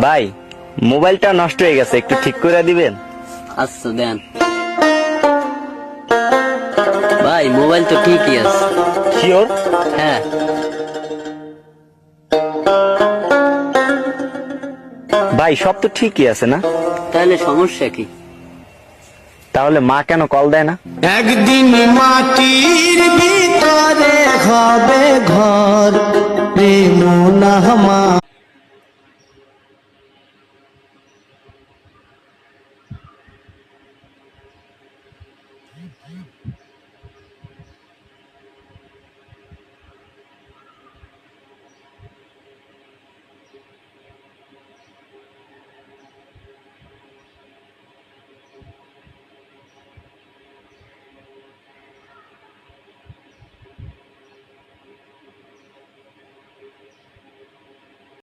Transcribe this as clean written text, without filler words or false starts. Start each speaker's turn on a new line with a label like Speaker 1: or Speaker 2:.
Speaker 1: ভাই মোবাইলটা নষ্ট হয়ে গেছে, একটু ঠিক করে দিবেন?
Speaker 2: আচ্ছা দেন। ভাই মোবাইল তো ঠিকই আছে।
Speaker 1: শিওর?
Speaker 2: হ্যাঁ।
Speaker 1: ভাই সব তো ঠিকই আছে না?
Speaker 2: তাহলে সমস্যা কি?
Speaker 1: তাহলে মা কেন কল দেয় না?
Speaker 3: একদিন মাটির ভিতরে হবে ঘর, প্রেম না মা।